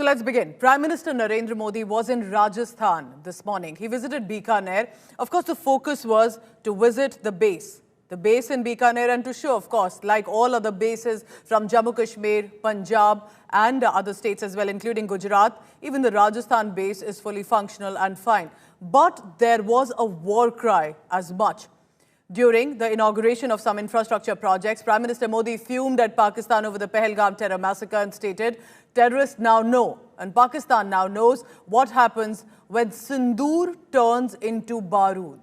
So let's begin. Prime Minister Narendra Modi was in Rajasthan this morning. He visited Bikaner. Of course, the focus was to visit the base in Bikaner, and to show, of course, like all other bases from Jammu Kashmir, Punjab and other states as well, including Gujarat, even the Rajasthan base is fully functional and fine. But there was a war cry as much. During the inauguration of some infrastructure projects, Prime Minister Modi fumed at Pakistan over the Pahalgam terror massacre and stated, terrorists now know, and Pakistan now knows what happens when sindoor turns into barood.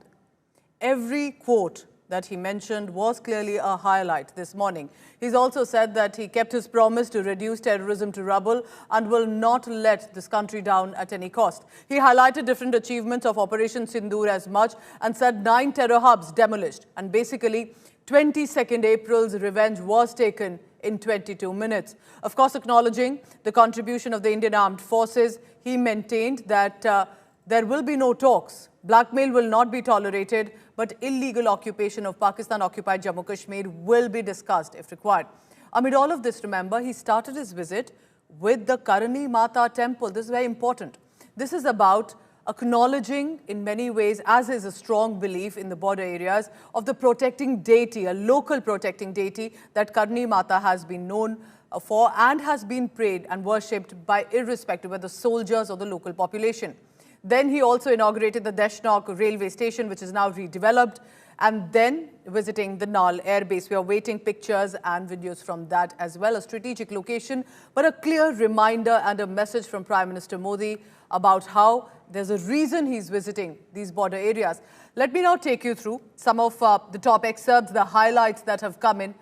Every quote that he mentioned was clearly a highlight this morning. He's also said that he kept his promise to reduce terrorism to rubble and will not let this country down at any cost. He highlighted different achievements of Operation Sindoor as much and said 9 terror hubs demolished, and basically 22nd April's revenge was taken in 22 minutes. Of course, acknowledging the contribution of the Indian Armed Forces, he maintained that there will be no talks. Blackmail will not be tolerated, but illegal occupation of Pakistan-occupied Jammu Kashmir will be discussed if required. Amid all of this, remember, he started his visit with the Karni Mata temple. This is very important. This is about acknowledging in many ways, as is a strong belief in the border areas, of the protecting deity, a local protecting deity that Karni Mata has been known for and has been prayed and worshipped by irrespective of the soldiers or the local population. Then he also inaugurated the Deshnok railway station, which is now redeveloped, and then visiting the Nal Air Base. We are waiting pictures and videos from that as well, a strategic location, but a clear reminder and a message from Prime Minister Modi about how there's a reason he's visiting these border areas. Let me now take you through some of the top excerpts, the highlights that have come in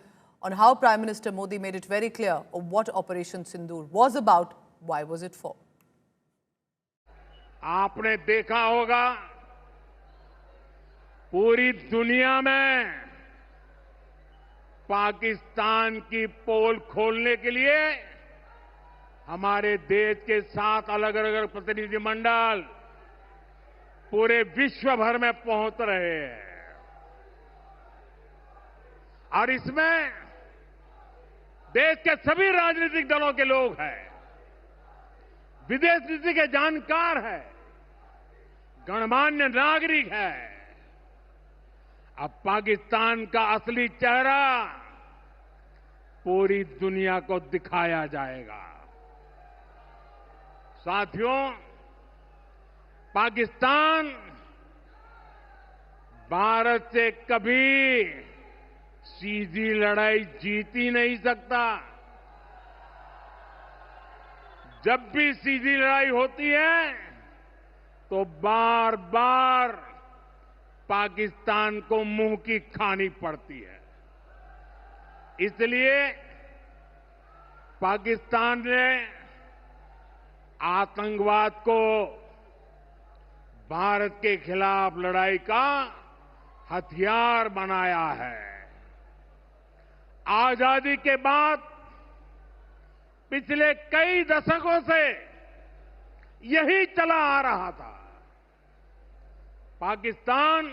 on how Prime Minister Modi made it very clear of what Operation Sindoor was about, why was it for. आपने देखा होगा पूरी दुनिया में पाकिस्तान की पोल खोलने के लिए हमारे देश के 7 अलग अलग प्रतिनिधिमंडल पूरे विश्व भर में पहुंच रहे हैं और इसमें देश के सभी राजनीतिक दलों के लोग हैं, विदेश नीति के जानकार हैं, गणमान्य नागरिक है। अब पाकिस्तान का असली चेहरा पूरी दुनिया को दिखाया जाएगा। साथियों, पाकिस्तान भारत से कभी सीधी लड़ाई जीत ही नहीं सकता। जब भी सीधी लड़ाई होती है तो बार बार पाकिस्तान को मुंह की खानी पड़ती है। इसलिए पाकिस्तान ने आतंकवाद को भारत के खिलाफ लड़ाई का हथियार बनाया है। आजादी के बाद पिछले कई दशकों से यही चला आ रहा था। पाकिस्तान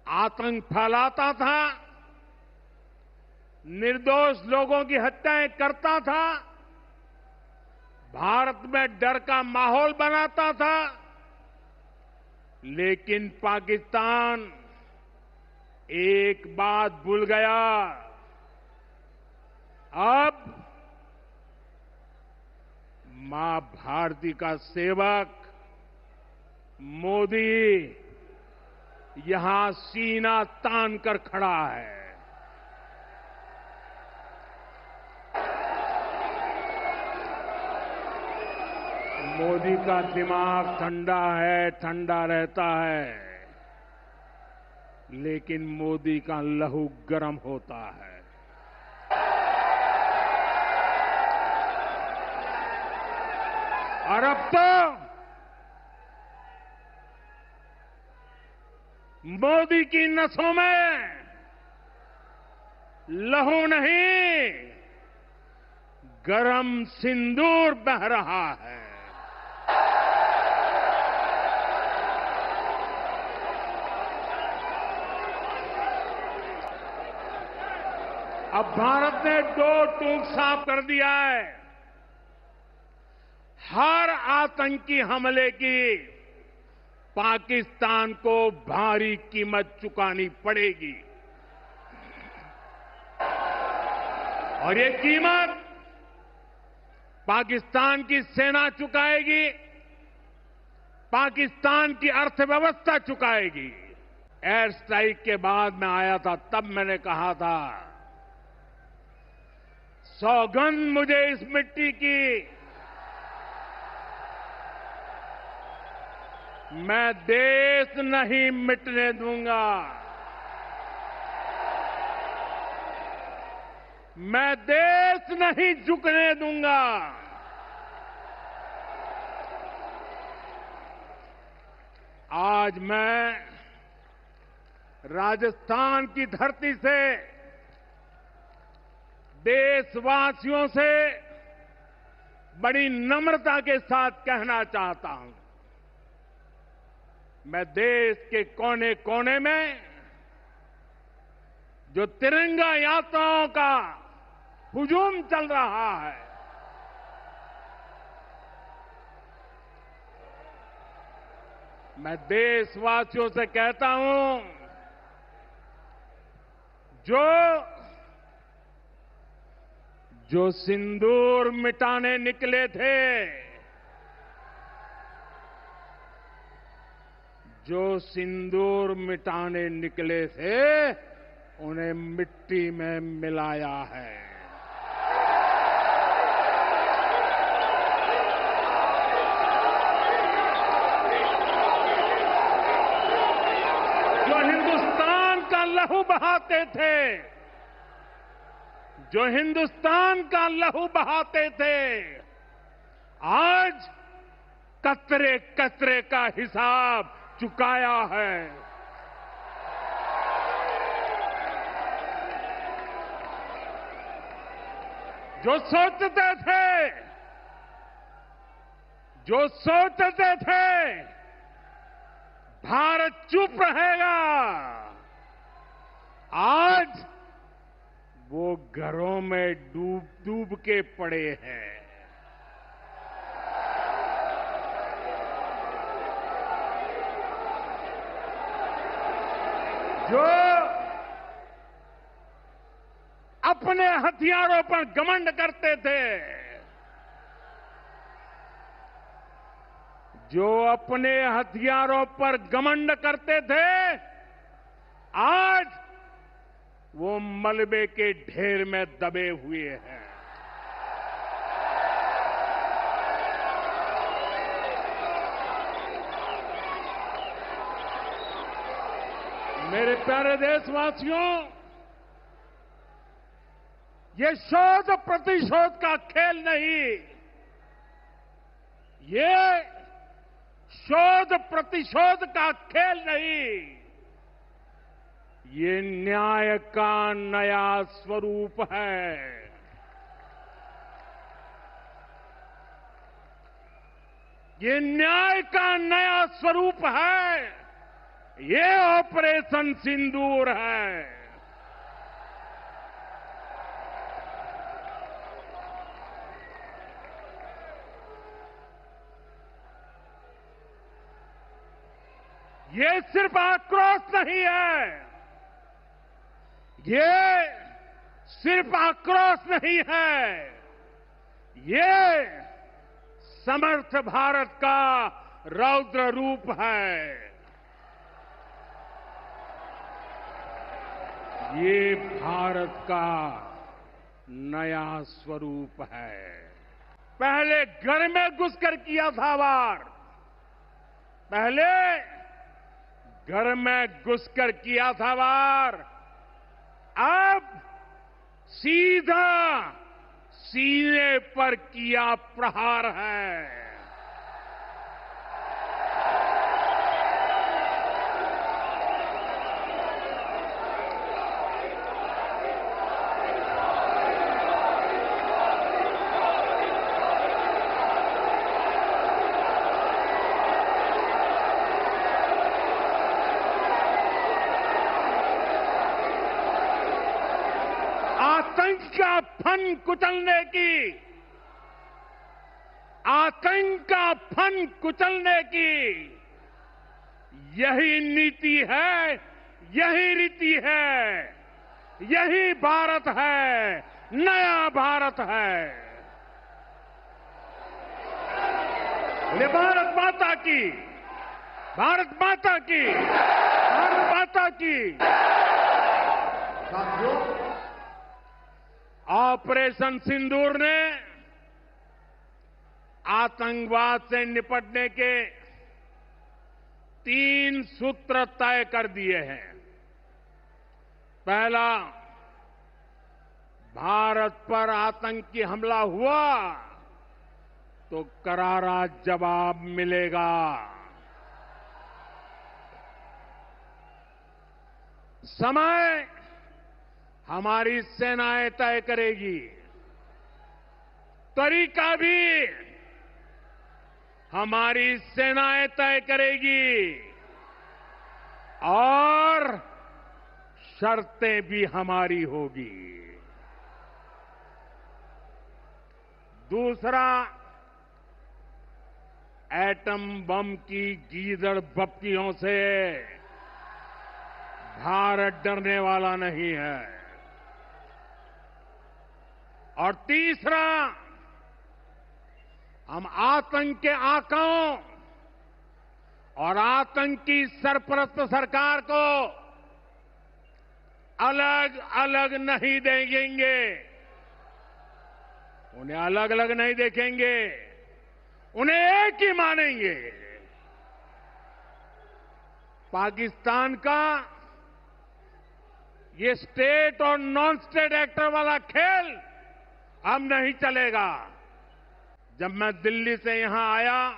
आतंक फैलाता था, निर्दोष लोगों की हत्याएं करता था, भारत में डर का माहौल बनाता था, लेकिन पाकिस्तान एक बात भूल गया। अब मां भारती का सेवक मोदी यहां सीना तान कर खड़ा है। मोदी का दिमाग ठंडा है, ठंडा रहता है, लेकिन मोदी का लहू गर्म होता है। और अब तो मोदी की नसों में लहू नहीं, गरम सिंदूर बह रहा है। अब भारत ने 2 टूक साफ कर दिया है। आतंकी हमले की पाकिस्तान को भारी कीमत चुकानी पड़ेगी और ये कीमत पाकिस्तान की सेना चुकाएगी, पाकिस्तान की अर्थव्यवस्था चुकाएगी। एयर स्ट्राइक के बाद मैं आया था, तब मैंने कहा था, सौगंध मुझे इस मिट्टी की, मैं देश नहीं मिटने दूंगा, मैं देश नहीं झुकने दूंगा। आज मैं राजस्थान की धरती से देशवासियों से बड़ी नम्रता के साथ कहना चाहता हूं, मैं देश के कोने कोने में जो तिरंगा यात्राओं का हुजूम चल रहा है, मैं देशवासियों से कहता हूं, जो सिंदूर मिटाने निकले थे, जो सिंदूर मिटाने निकले थे, उन्हें मिट्टी में मिलाया है। जो हिंदुस्तान का लहू बहाते थे, जो हिंदुस्तान का लहू बहाते थे, आज कतरे कतरे का हिसाब चुकाया है। जो सोचते थे भारत चुप रहेगा, आज वो घरों में डूब डूब के पड़े हैं। जो अपने हथियारों पर घमंड करते थे, जो अपने हथियारों पर घमंड करते थे, आज वो मलबे के ढेर में दबे हुए हैं। मेरे प्यारे देशवासियों, ये शोध प्रतिशोध का खेल नहीं, ये शोध प्रतिशोध का खेल नहीं, ये न्याय का नया स्वरूप है। ये न्याय का नया स्वरूप है। ये ऑपरेशन सिंदूर है। ये सिर्फ आक्रोश नहीं है, ये सिर्फ आक्रोश नहीं है, ये समर्थ भारत का रौद्र रूप है। ये भारत का नया स्वरूप है। पहले घर में घुसकर किया था वार, पहले घर में घुसकर किया था वार, अब सीधा सीने पर किया प्रहार है। आतंक का फन कुचलने की, आतंक का फन कुचलने की यही नीति है, यही रीति है, यही भारत है, नया भारत है। बोले भारत माता की, भारत माता की, भारत माता की। साथियों, ऑपरेशन सिंदूर ने आतंकवाद से निपटने के 3 सूत्र तय कर दिए हैं। पहला, भारत पर आतंकी हमला हुआ तो करारा जवाब मिलेगा। समय हमारी सेनाएं तय करेगी, तरीका भी हमारी सेनाएं तय करेगी और शर्तें भी हमारी होगी। दूसरा, एटम बम की गीदड़ बप्तियों से भारत डरने वाला नहीं है। और तीसरा, हम आतंक के आकाओं और आतंकी सरपरस्त सरकार को अलग अलग नहीं देखेंगे, उन्हें अलग अलग नहीं देखेंगे, उन्हें एक ही मानेंगे। पाकिस्तान का ये स्टेट और नॉन स्टेट एक्टर वाला खेल अब नहीं चलेगा। जब मैं दिल्ली से यहां आया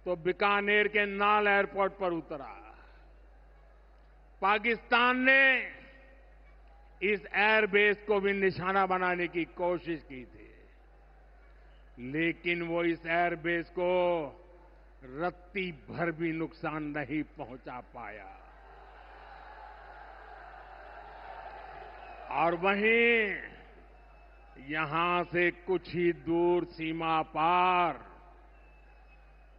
तो बीकानेर के नाल एयरपोर्ट पर उतरा। पाकिस्तान ने इस एयरबेस को भी निशाना बनाने की कोशिश की थी, लेकिन वो इस एयरबेस को रत्ती भर भी नुकसान नहीं पहुंचा पाया। और वहीं यहां से कुछ ही दूर सीमा पार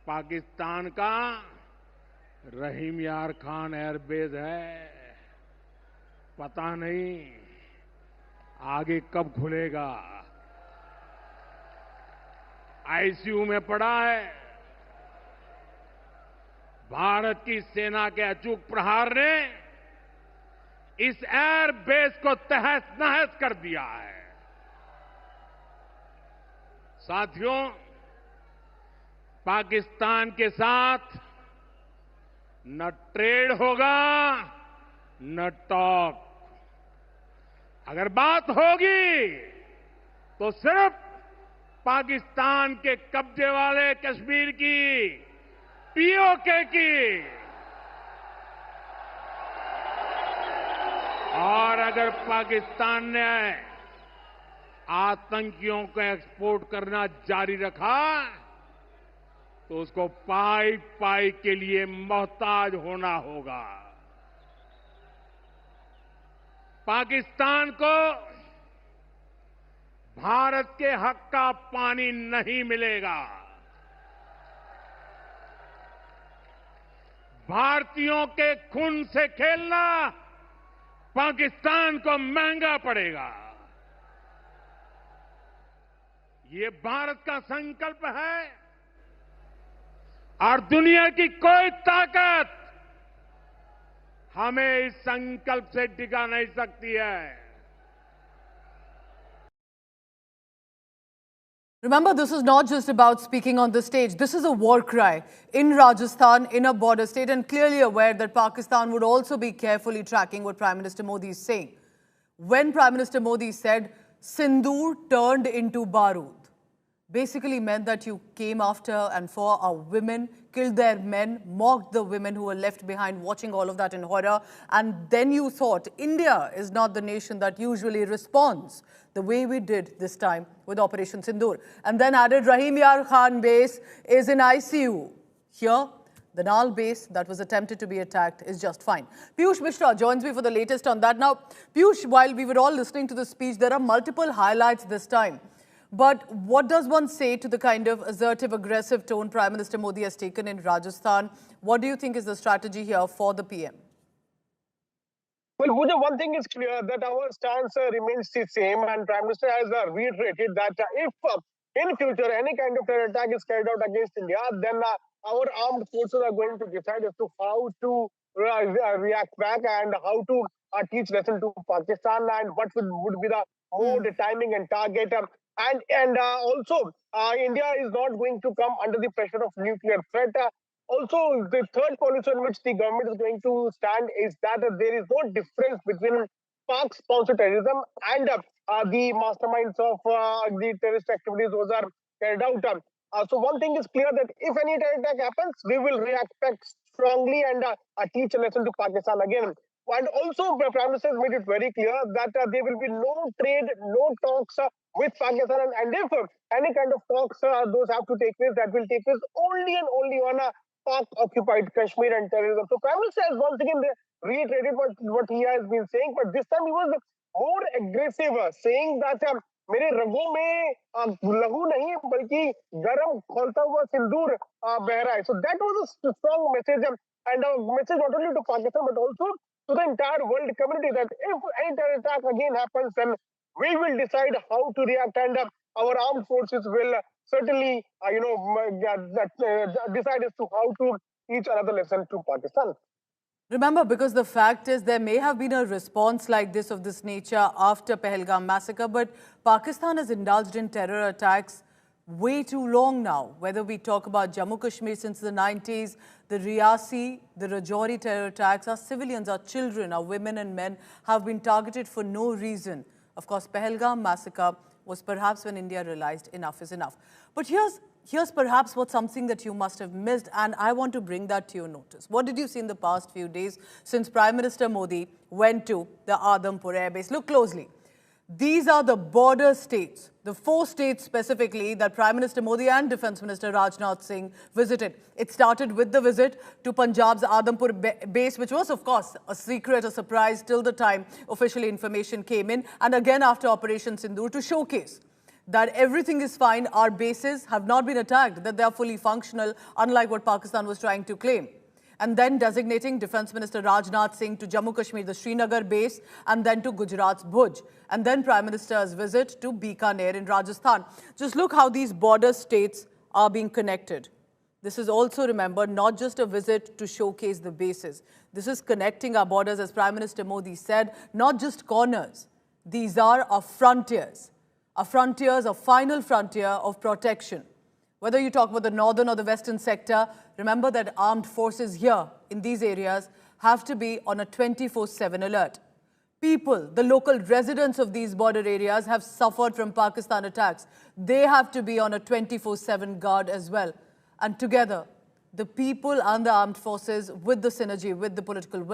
पाकिस्तान का रहीम यार खान एयरबेस है। पता नहीं आगे कब खुलेगा। आईसीयू में पड़ा है। भारत की सेना के अचूक प्रहार ने इस एयरबेस को तहस नहस कर दिया है। साथियों, पाकिस्तान के साथ न ट्रेड होगा न टॉक। अगर बात होगी तो सिर्फ पाकिस्तान के कब्जे वाले कश्मीर की, पीओके की। और अगर पाकिस्तान ने आतंकियों को एक्सपोर्ट करना जारी रखा तो उसको पाई पाई के लिए मोहताज होना होगा। पाकिस्तान को भारत के हक का पानी नहीं मिलेगा। भारतीयों के खून से खेलना पाकिस्तान को महंगा पड़ेगा। ये भारत का संकल्प है और दुनिया की कोई ताकत हमें इस संकल्प से टिका नहीं सकती है। Remember, this is not just about speaking on the stage. This is a war cry in Rajasthan, in a border state, and clearly aware that Pakistan would also be carefully tracking what Prime Minister Modi is saying. When Prime Minister Modi said, Sindoor turned into Barood, basically meant that you came after and for our women, killed their men, mocked the women who were left behind watching all of that in horror, and then you thought India is not the nation that usually responds the way we did this time with Operation Sindoor. And then added Rahim Yar Khan base is in ICU. Here, the Nal base that was attempted to be attacked is just fine. Piyush Mishra joins me for the latest on that. Now, Piyush, while we were all listening to the speech, there are multiple highlights this time. But what does one say to the kind of assertive, aggressive tone Prime Minister Modi has taken in Rajasthan? What do you think is the strategy here for the PM? Well, Pooja, one thing is clear that our stance remains the same, and Prime Minister has reiterated that if in future any kind of terror attack is carried out against India, then our armed forces are going to decide as to how to react back and how to teach lesson to Pakistan and what would be the mode, timing, and target. And also, India is not going to come under the pressure of nuclear threat. Also, the third policy on which the government is going to stand is that there is no difference between Pak-sponsored terrorism and the masterminds of the terrorist activities those are carried out. So one thing is clear that if any terror attack happens, we will react back strongly and teach a lesson to Pakistan again. And also, the Prime Minister has made it very clear that there will be no trade, no talks with Pakistan. And if any kind of talks those have to take place, that will take place only and only on Pak-occupied Kashmir and terrorism. So Prime Minister has once again reiterated what he has been saying, but this time he was more aggressive, saying that मेरे रगों में लहू नहीं बल्कि गरम खोलता हुआ सिंदूर बह रहा है. So that was a strong message and a message not only to Pakistan but also to the entire world community that if any terror attack again happens, then we will decide how to react, and our armed forces will certainly, decide as to how to teach another lesson to Pakistan. Remember, because the fact is there may have been a response like this of this nature after Pahalgam massacre, but Pakistan has indulged in terror attacks way too long now. Whether we talk about Jammu Kashmir since the 90s, the Riyasi, the Rajouri terror attacks, our civilians, our children, our women and men have been targeted for no reason. Of course, Pahalgam massacre was perhaps when India realized enough is enough. But here's perhaps what's something that you must have missed, and I want to bring that to your notice. What did you see in the past few days since Prime Minister Modi went to the Adampur Air Base? Look closely. These are the border states, the 4 states specifically that Prime Minister Modi and Defence Minister Rajnath Singh visited. It started with the visit to Punjab's Adampur base, which was, of course, a secret, a surprise till the time officially information came in, and again after Operation Sindoor to showcase that everything is fine, our bases have not been attacked, that they are fully functional, unlike what Pakistan was trying to claim. And then designating Defence Minister Rajnath Singh to Jammu Kashmir, the Srinagar base, and then to Gujarat's Bhuj. And then Prime Minister's visit to Bikaner in Rajasthan. Just look how these border states are being connected. This is also, remember, not just a visit to showcase the bases. This is connecting our borders, as Prime Minister Modi said, not just corners. These are our frontiers. Our frontiers, a final frontier of protection. Whether you talk about the northern or the western sector, remember that armed forces here in these areas have to be on a 24/7 alert. People, the local residents of these border areas have suffered from Pakistan attacks. They have to be on a 24/7 guard as well. And together, the people and the armed forces, with the synergy, with the political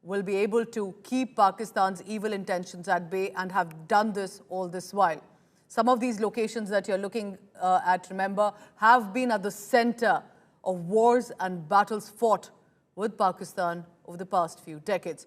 will be able to keep Pakistan's evil intentions at bay, and have done this all this while. Some of these locations that you're looking at, remember, have been at the center of wars and battles fought with Pakistan over the past few decades.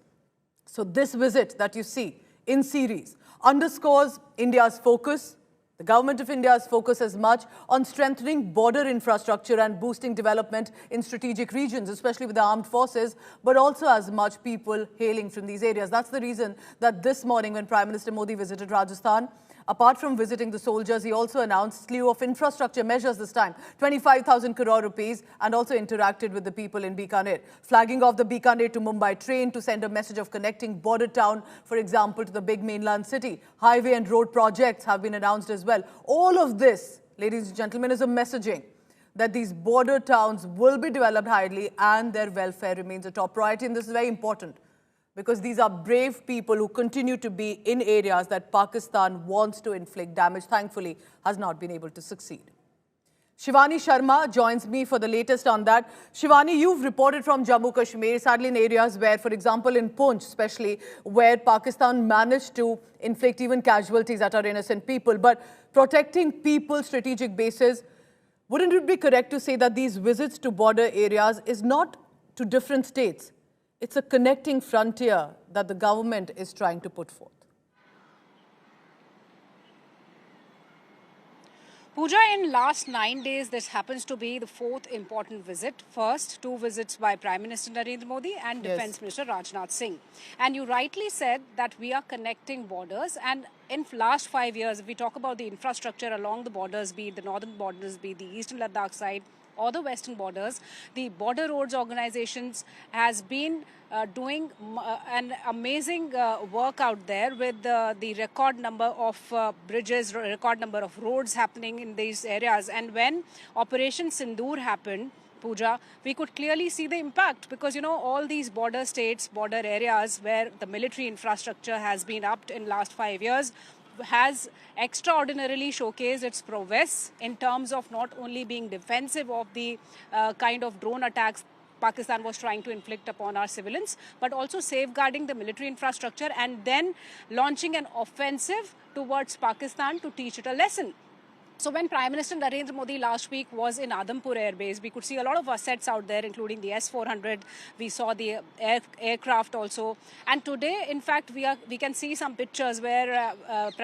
So this visit that you see in series underscores India's focus, the government of India's focus as much on strengthening border infrastructure and boosting development in strategic regions, especially with the armed forces, but also as much people hailing from these areas. That's the reason that this morning when Prime Minister Modi visited Rajasthan, apart from visiting the soldiers, he also announced a slew of infrastructure measures this time, 25,000 crore rupees, and also interacted with the people in Bikaner, flagging off the Bikaner to Mumbai train to send a message of connecting border town, for example, to the big mainland city. Highway and road projects have been announced as well. All of this, ladies and gentlemen, is a messaging that these border towns will be developed highly and their welfare remains a top priority. And this is very important, because these are brave people who continue to be in areas that Pakistan wants to inflict damage, thankfully has not been able to succeed. Shivani Sharma joins me for the latest on that. Shivani, you've reported from Jammu Kashmir, sadly in areas where, for example, in Poonch especially, where Pakistan managed to inflict even casualties that are innocent people. But protecting people's strategic bases, wouldn't it be correct to say that these visits to border areas is not to different states? It's a connecting frontier that the government is trying to put forth. Pooja, in last 9 days, this happens to be the fourth important visit. First, two visits by Prime Minister Narendra Modi and Defence Minister Rajnath Singh. And you rightly said that we are connecting borders. And in last 5 years, if we talk about the infrastructure along the borders, be it the northern borders, be it the eastern Ladakh side, or the western borders, the Border Roads Organizations has been doing an amazing work out there with the record number of bridges, record number of roads happening in these areas. And when Operation Sindoor happened, Pooja, we could clearly see the impact because, you know, all these border states, border areas where the military infrastructure has been upped in last 5 years, has extraordinarily showcased its prowess in terms of not only being defensive of the kind of drone attacks Pakistan was trying to inflict upon our civilians, but also safeguarding the military infrastructure and then launching an offensive towards Pakistan to teach it a lesson. So when Prime Minister Narendra Modi last week was in Adampur Air Base, we could see a lot of assets out there, including the S-400. We saw the aircraft also. And today, in fact, we can see some pictures where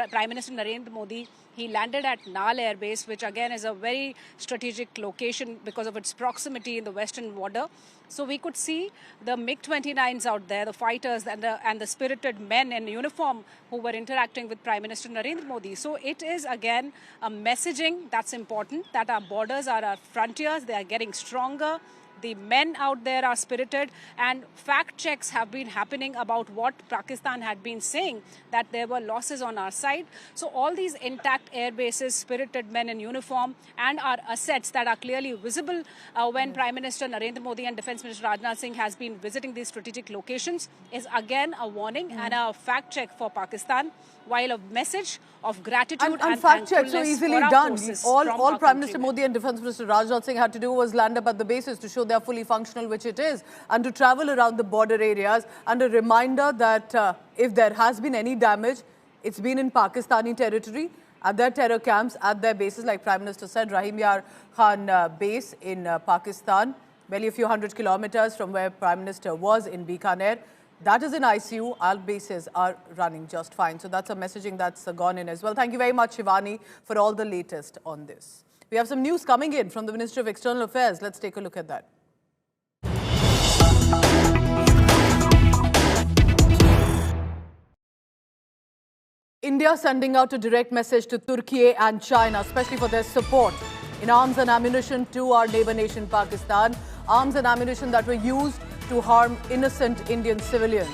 Prime Minister Narendra Modi, he landed at Nal Air Base, which again is a very strategic location because of its proximity in the western border. So we could see the MiG-29s out there, the fighters and the spirited men in uniform who were interacting with Prime Minister Narendra Modi. So it is again a messaging that's important, that our borders are our frontiers, they are getting stronger. The men out there are spirited, and fact checks have been happening about what Pakistan had been saying, that there were losses on our side. So all these intact air bases, spirited men in uniform, and our assets that are clearly visible when Prime Minister Narendra Modi and Defence Minister Rajnath Singh has been visiting these strategic locations is again a warning and a fact check for Pakistan, while a message of gratitude and fact check so easily done. All Prime Minister countrymen. Modi and Defence Minister Rajnath Singh had to do was land up at the bases to show they are fully functional, which it is, and to travel around the border areas, and a reminder that if there has been any damage, it's been in Pakistani territory, at their terror camps, at their bases, like Prime Minister said, Rahim Yar Khan base in Pakistan, barely a few hundred kilometers from where Prime Minister was in Bikaner. That is in ICU. Our bases are running just fine. So that's a messaging that's gone in as well. Thank you very much, Shivani, for all the latest on this. We have some news coming in from the Ministry of External Affairs. Let's take a look at that. India sending out a direct message to Turkey and China, especially for their support in arms and ammunition to our neighbor nation Pakistan. Arms and ammunition that were used to harm innocent Indian civilians.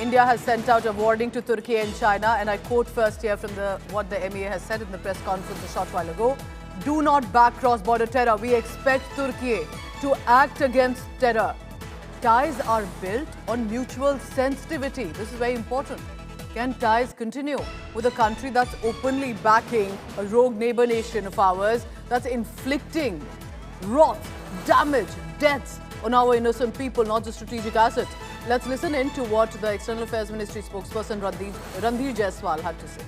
India has sent out a warning to Turkey and China, and I quote first here from what the MEA has said in the press conference a short while ago. Do not back cross-border terror. We expect Turkey to act against terror. Ties are built on mutual sensitivity. This is very important. Can ties continue with a country that's openly backing a rogue neighbor nation of ours, that's inflicting wrath, damage, deaths on our innocent people, not just strategic assets? Let's listen in to what the External Affairs Ministry spokesperson Randhir Jaiswal had to say.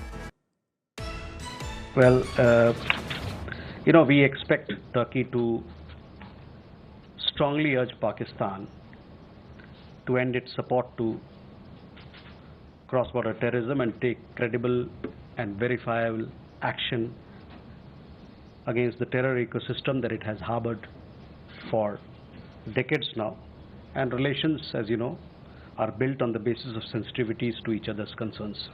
Well, we expect Turkey to strongly urge Pakistan to end its support to cross-border terrorism and take credible and verifiable action against the terror ecosystem that it has harbored for decades now. And relations, as you know, are built on the basis of sensitivities to each other's concerns.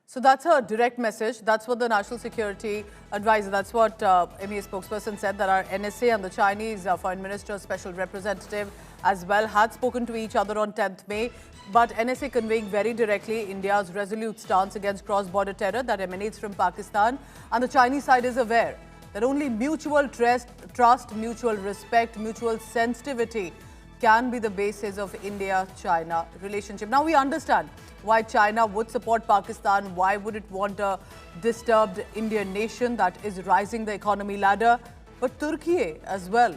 So that's a direct message. That's what the National Security Advisor, that's what MEA spokesperson said, that our NSA and the Chinese Foreign Minister Special Representative as well had spoken to each other on 10th May. But NSA conveying very directly India's resolute stance against cross-border terror that emanates from Pakistan. And the Chinese side is aware that only mutual trust, mutual respect, mutual sensitivity can be the basis of India-China relationship. Now we understand why China would support Pakistan, why would it want a disturbed Indian nation that is rising the economy ladder, but Turkey as well.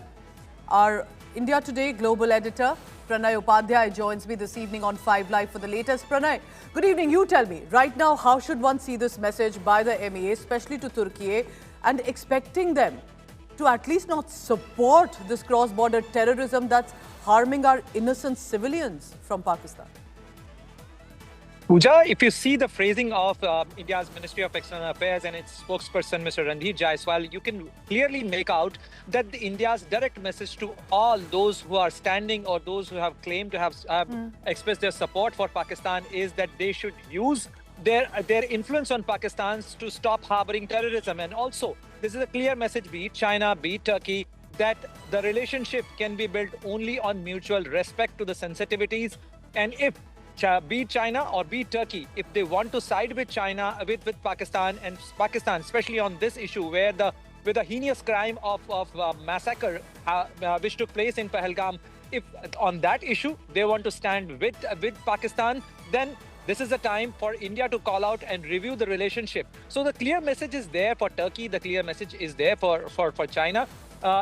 Our India Today global editor Pranay Upadhyay joins me this evening on 5 Live for the latest. Pranay, good evening. You tell me, right now, how should one see this message by the MEA, especially to Turkey, and expecting them to at least not support this cross-border terrorism that's harming our innocent civilians from Pakistan? Pooja, if you see the phrasing of India's Ministry of External Affairs and its spokesperson, Mr. Randeep Jaiswal, you can clearly make out that India's direct message to all those who are standing or those who have claimed to have expressed their support for Pakistan is that they should use their influence on Pakistan to stop harboring terrorism. And also, this is a clear message, be it China, be it Turkey, that the relationship can be built only on mutual respect to the sensitivities. And if be it China or be it Turkey, if they want to side with China, with Pakistan, and Pakistan, especially on this issue where with the heinous crime of massacre which took place in Pahalgam, if on that issue they want to stand with Pakistan, then this is the time for India to call out and review the relationship. So the clear message is there for Turkey, the clear message is there for China.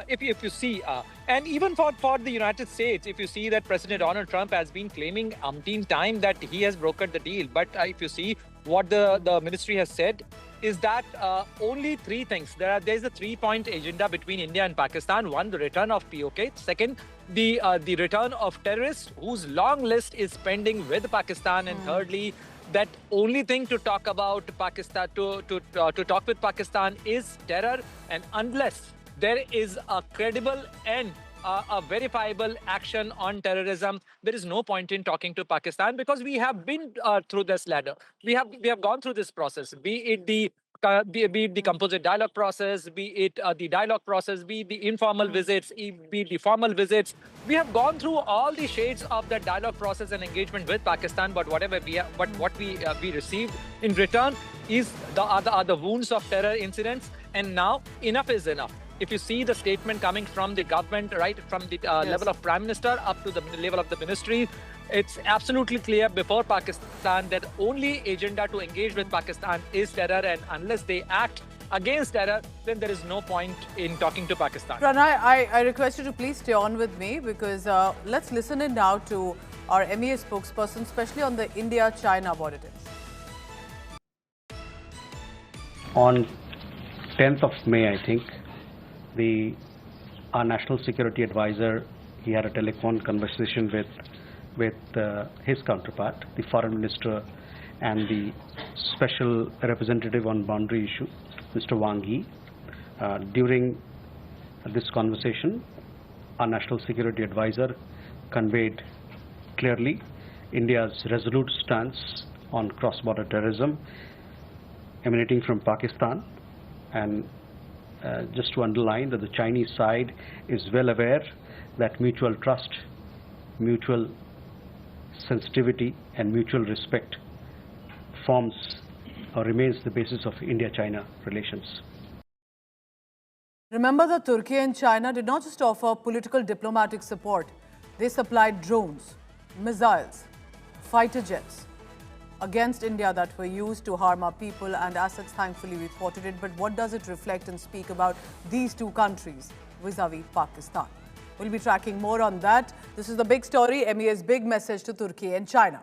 If you see, and even for the United States, if you see that President Donald Trump has been claiming umpteen time that he has brokered the deal. But if you see what the ministry has said, is that only three things. There's a 3-point agenda between India and Pakistan. One, the return of POK. Second, the return of terrorists whose long list is pending with Pakistan. And thirdly, that only thing to talk about Pakistan, to talk with Pakistan is terror. And unless there is a credible and a verifiable action on terrorism, there is no point in talking to Pakistan, because we have been through this ladder. We have gone through this process, be it the composite dialogue process, be it the dialogue process, be it the informal visits, be it the formal visits. We have gone through all the shades of the dialogue process and engagement with Pakistan. But whatever what we received in return is the wounds of terror incidents. And now enough is enough. If you see the statement coming from the government, right from the level of Prime Minister up to the level of the ministry, it's absolutely clear before Pakistan that only agenda to engage with Pakistan is terror, and unless they act against terror, then there is no point in talking to Pakistan. Pranay, I request you to please stay on with me, because let's listen in now to our MEA spokesperson, especially on the India-China what it is. On 10th of May, I think, our National Security Advisor, he had a telephone conversation with his counterpart, the Foreign Minister and the Special Representative on Boundary Issue, Mr. Wang Yi. During this conversation, our National Security Advisor conveyed clearly India's resolute stance on cross-border terrorism emanating from Pakistan, and just to underline that the Chinese side is well aware that mutual trust, mutual sensitivity and mutual respect forms or remains the basis of India-China relations. Remember that Turkey and China did not just offer political diplomatic support. They supplied drones, missiles, fighter jets against India that were used to harm our people and assets. Thankfully, we thwarted it. But what does it reflect and speak about these two countries vis-a-vis Pakistan? We'll be tracking more on that. This is the big story, MEA's big message to Turkey and China.